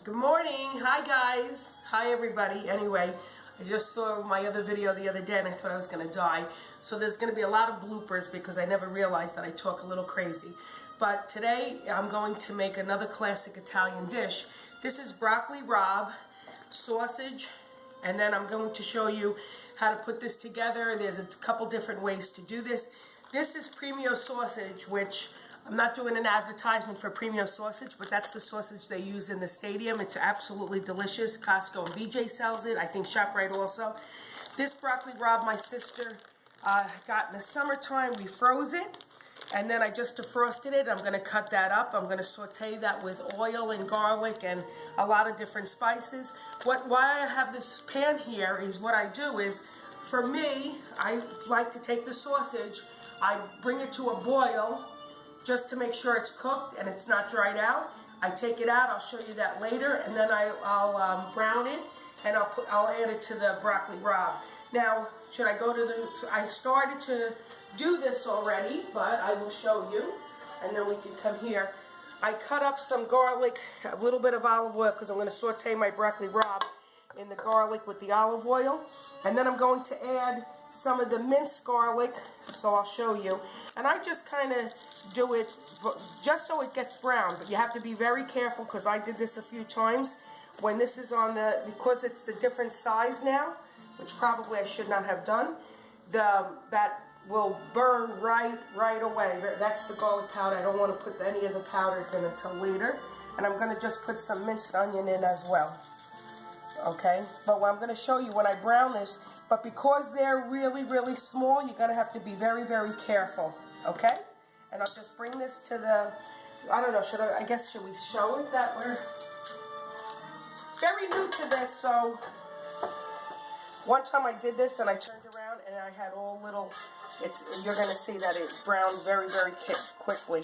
Good morning. Hi guys. Hi everybody. Anyway, I just saw my other video the other day and I thought I was going to die. So there's going to be a lot of bloopers because I never realized that I talk a little crazy. But today I'm going to make another classic Italian dish. This is broccoli rabe, sausage, and then I'm going to show you how to put this together. There's a couple different ways to do this. This is premio sausage, which I'm not doing an advertisement for premio sausage, but that's the sausage they use in the stadium. It's absolutely delicious. Costco and BJ sells it. I think ShopRite also. This broccoli rabe my sister got in the summertime. We froze it, and then I just defrosted it. I'm going to cut that up. I'm going to saute that with oil and garlic and a lot of different spices. Why I have this pan here is what I do is, for me, I like to take the sausage, I bring it to a boil, just to make sure it's cooked and it's not dried out. I take it out, I'll show you that later, and then I'll brown it, and I'll add it to the broccoli rabe. Now, should I go to I started to do this already, but I will show you, and then we can come here. I cut up some garlic, a little bit of olive oil, because I'm going to saute my broccoli rabe in the garlic with the olive oil, and then I'm going to add some of the minced garlic, so I'll show you. And I just kind of do it just so it gets brown, but you have to be very careful because I did this a few times. When this is on because it's the different size now, which probably I should not have done, that will burn right away. That's the garlic powder. I don't want to put any of the powders in until later. And I'm going to just put some minced onion in as well. Okay, but what I'm going to show you when I brown this, but because they're really small, you're going to have to be very careful, okay? And I'll just bring this to the, I don't know, should we show it that we're very new to this? So one time I did this and I turned around and I had all little, you're going to see that it browns very quickly.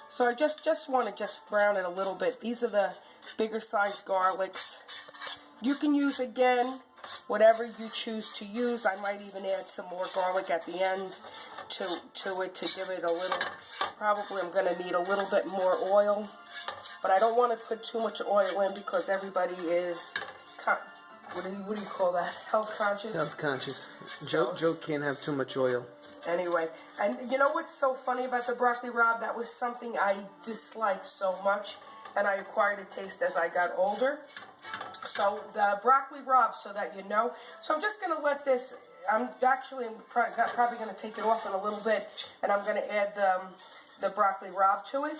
So I just want to brown it a little bit. These are the bigger size garlics. You can use, again, whatever you choose to use. I might even add some more garlic at the end to it to give it a little, probably I'm going to need a little bit more oil. But I don't want to put too much oil in because everybody is, what do you call that, health conscious? Health conscious. Joe can't have too much oil. Anyway, and you know what's so funny about the broccoli rabe? That was something I disliked so much, and I acquired a taste as I got older. So the broccoli rabe, so that you know. So I'm just going to let this, I'm probably going to take it off in a little bit, and I'm going to add the broccoli rabe to it,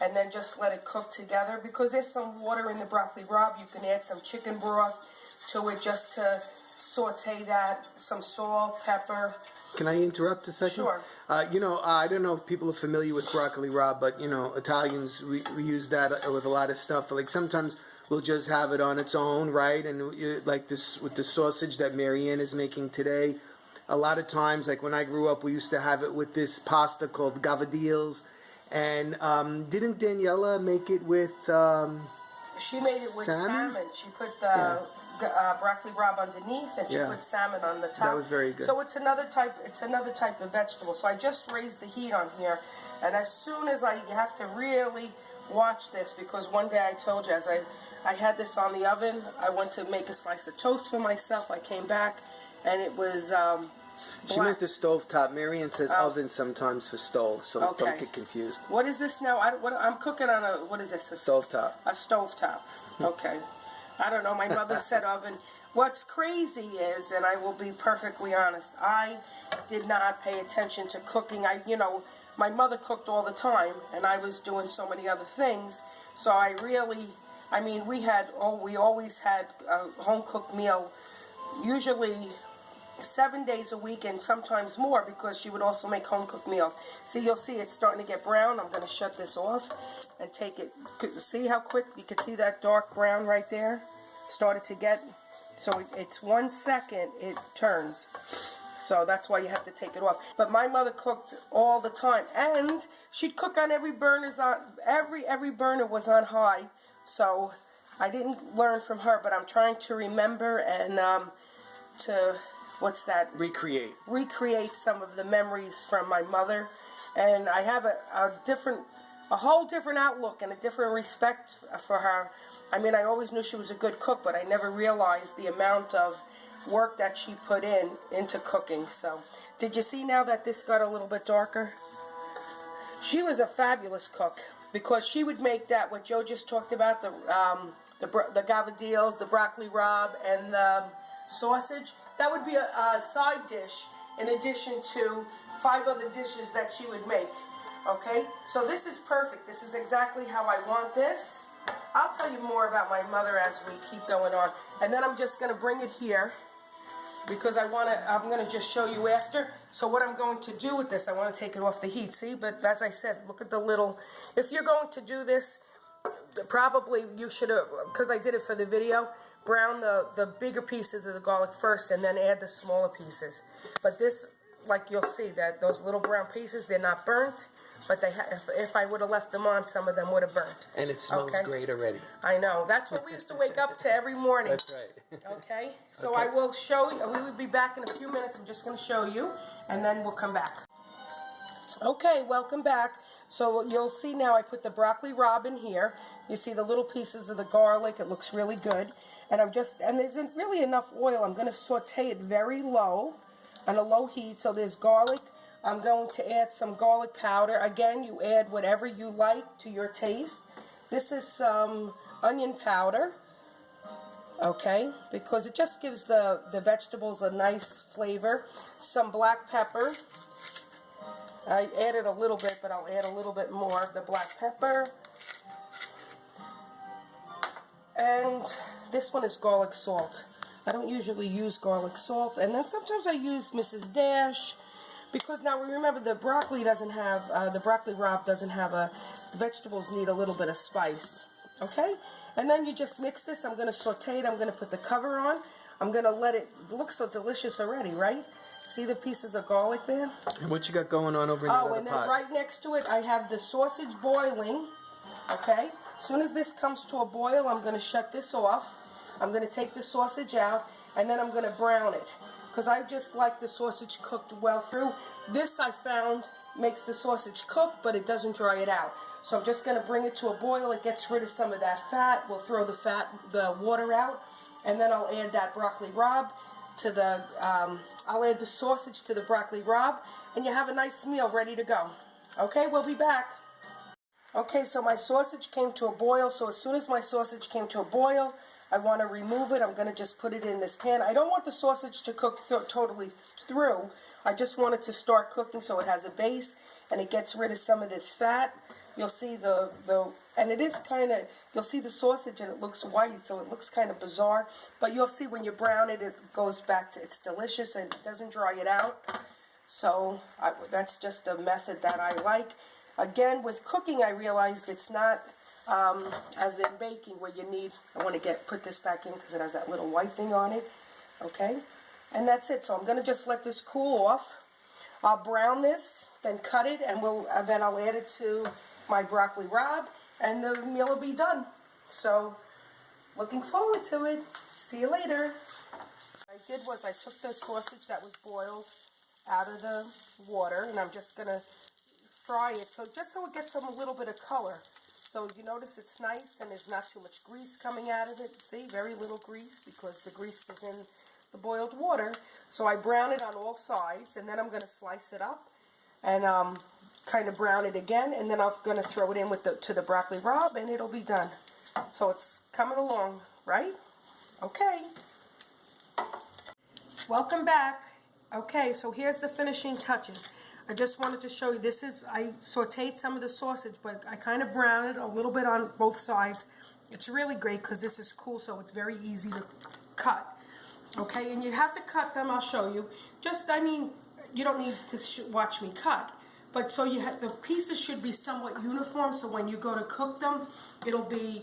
and then just let it cook together. Because there's some water in the broccoli rabe, you can add some chicken broth to it just to saute that, some salt, pepper. Can I interrupt a second? Sure. I don't know if people are familiar with broccoli rabe, but, Italians, we use that with a lot of stuff. Like sometimes we'll just have it on its own, right? And like this with the sausage that MaryAnn is making today. A lot of times, like when I grew up, we used to have it with this pasta called gavadils. And didn't Daniela make it with She made it with salmon. She put the broccoli rabe underneath, and she put salmon on the top. That was very good. So it's another type of vegetable. So I just raised the heat on here, and as soon as you have to really watch this, because one day I told you, as I had this on the oven, I went to make a slice of toast for myself. I came back, and it was She meant the stove top. MaryAnn says oven sometimes for stove, so don't get confused. What is this now? I'm cooking on what is this? A stove top. A stove top. Okay. I don't know. My mother said oven. What's crazy is, and I will be perfectly honest, I did not pay attention to cooking. My mother cooked all the time, and I was doing so many other things. So we always had a home-cooked meal, usually 7 days a week and sometimes more, because she would also make home-cooked meals. See, you'll see it's starting to get brown. I'm going to shut this off and take it. See how quick? You can see that dark brown right there? Started to get, so it's 1 second it turns. So that's why you have to take it off. But my mother cooked all the time, and she'd cook on every burner was on high. So I didn't learn from her, but I'm trying to remember and recreate some of the memories from my mother. And I have a whole different outlook and a different respect for her I mean, I always knew she was a good cook, but I never realized the amount of work that she put into cooking. So, did you see now that this got a little bit darker? She was a fabulous cook because she would make that, what Joe just talked about, the gavadils, the broccoli rabe, and the sausage. That would be a side dish in addition to 5 other dishes that she would make. Okay, so this is perfect. This is exactly how I want this. I'll tell you more about my mother as we keep going on. And then I'm just going to bring it here because I'm going to just show you after. So what I'm going to do with this, I want to take it off the heat. See, but as I said, look at the little, if you're going to do this, probably you should have, because I did it for the video, brown the bigger pieces of the garlic first and then add the smaller pieces. But this, like you'll see, that those little brown pieces, they're not burnt. But if I would have left them on, some of them would have burnt. And it smells great already. I know. That's what we used to wake up to every morning. That's right. Okay? So I will show you. We will be back in a few minutes. I'm just going to show you, and then we'll come back. Okay, welcome back. So you'll see now I put the broccoli rabe in here. You see the little pieces of the garlic. It looks really good. And and there isn't really enough oil. I'm going to saute it very low, on a low heat. So there's garlic. I'm going to add some garlic powder. Again, you add whatever you like to your taste. This is some onion powder, okay, because it just gives the vegetables a nice flavor. Some black pepper. I added a little bit, but I'll add a little bit more of the black pepper. And this one is garlic salt. I don't usually use garlic salt. And then sometimes I use Mrs. Dash. Because now remember, the broccoli doesn't have, the broccoli rabe doesn't have the vegetables need a little bit of spice. Okay? And then you just mix this. I'm going to saute it. I'm going to put the cover on. I'm going to let it look so delicious already, right? See the pieces of garlic there? And what you got going on over in the other pot? Oh, and then right next to it, I have the sausage boiling. Okay? As soon as this comes to a boil, I'm going to shut this off. I'm going to take the sausage out, and then I'm going to brown it. Because I just like the sausage cooked well through. This I found makes the sausage cook, but it doesn't dry it out. So I'm just going to bring it to a boil. It gets rid of some of that fat. We'll throw the water out, and then I'll add that broccoli rabe to the. I'll add the sausage to the broccoli rabe, and you have a nice meal ready to go. Okay, we'll be back. Okay, so my sausage came to a boil. So as soon as my sausage came to a boil, I want to remove it. I'm going to just put it in this pan. I don't want the sausage to cook totally through. I just want it to start cooking so it has a base and it gets rid of some of this fat. You'll see and it is kind of, you'll see the sausage and it looks white, so it looks kind of bizarre. But you'll see when you brown it, it goes back to, it's delicious and it doesn't dry it out. So that's just a method that I like. Again, with cooking, I realized it's not as in baking where you need, I want to put this back in because it has that little white thing on it, okay, and that's it. So I'm going to just let this cool off. I'll brown this, then cut it, and then I'll add it to my broccoli rabe, and the meal will be done. So looking forward to it. See you later. What I did was I took the sausage that was boiled out of the water, and I'm just going to fry it, so just so it gets a little bit of color. So you notice it's nice and there's not too much grease coming out of it. See, very little grease because the grease is in the boiled water. So I brown it on all sides, and then I'm going to slice it up and kind of brown it again, and then I'm going to throw it in to the broccoli rabe, and it'll be done. So it's coming along, right? Okay. Welcome back. Okay, so here's the finishing touches. I just wanted to show you, I sauteed some of the sausage, but I kind of browned it a little bit on both sides. It's really great because this is cool, so it's very easy to cut. Okay, and you have to cut them, I'll show you. You don't need to watch me cut, but so the pieces should be somewhat uniform, so when you go to cook them, it'll be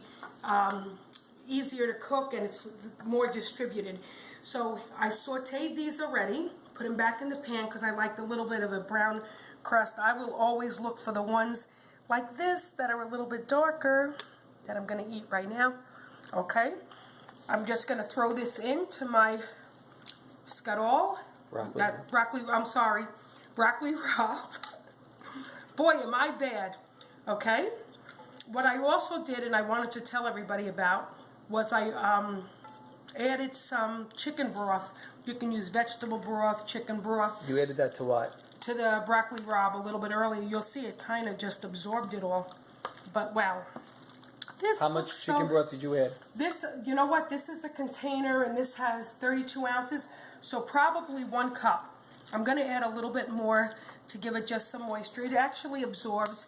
easier to cook and it's more distributed. So I sauteed these already. Put them back in the pan because I like a little bit of a brown crust. I will always look for the ones like this that are a little bit darker that I'm going to eat right now. Okay, I'm just going to throw this into my scuttle. Broccoli rabe. Boy, am I bad. Okay, what I also did, and I wanted to tell everybody about, was I added some chicken broth. You can use vegetable broth, chicken broth. You added that to what? To the broccoli rabe a little bit earlier. You'll see it kind of just absorbed it all. But wow. How much chicken broth did you add? This, you know what? This is a container and this has 32 ounces. So probably 1 cup. I'm going to add a little bit more to give it just some moisture. It actually absorbs.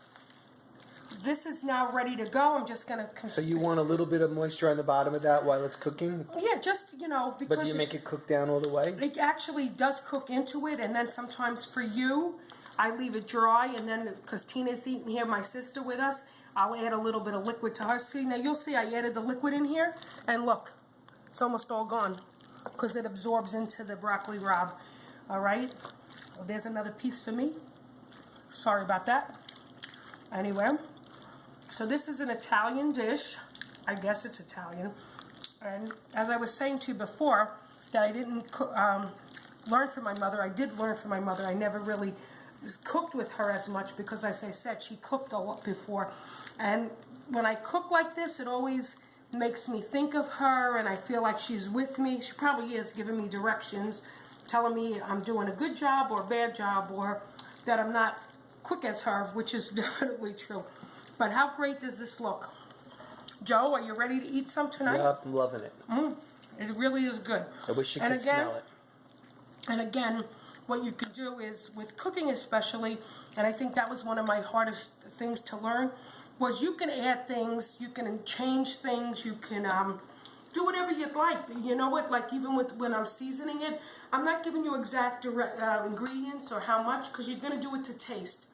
This is now ready to go. I'm just going to... So you want a little bit of moisture on the bottom of that while it's cooking? Yeah, just, you know, because... But do you make it cook down all the way? It actually does cook into it, and then sometimes for you, I leave it dry, and then, because Tina's eating here, my sister with us, I'll add a little bit of liquid to her. See, now you'll see I added the liquid in here, and look, it's almost all gone, because it absorbs into the broccoli rabe. All right? Well, there's another piece for me. Sorry about that. Anyway, so this is an Italian dish. I guess it's Italian. And as I was saying to you before, that I didn't learn from my mother. I did learn from my mother. I never really cooked with her as much because, as I said, she cooked a lot before. And when I cook like this, it always makes me think of her, and I feel like she's with me. She probably is giving me directions, telling me I'm doing a good job or a bad job, or that I'm not quick as her, which is definitely true. But how great does this look? Joe, are you ready to eat some tonight? Yep, I'm loving it. It really is good. I wish you could smell it. And again, what you can do is, with cooking especially, and I think that was one of my hardest things to learn, was you can add things, you can change things, you can do whatever you'd like. You know what, like even when I'm seasoning it, I'm not giving you exact ingredients or how much, because you're going to do it to taste.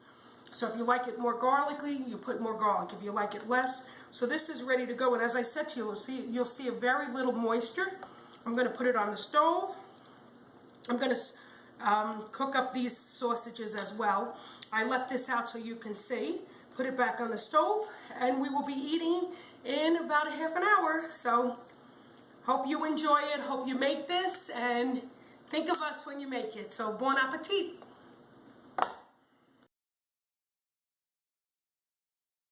So if you like it more garlicky, you put more garlic. If you like it less. So this is ready to go. And as I said to you, you'll see a very little moisture. I'm going to put it on the stove. I'm going to cook up these sausages as well. I left this out so you can see. Put it back on the stove, and we will be eating in about a half an hour. So hope you enjoy it. Hope you make this, and think of us when you make it. So bon appetit.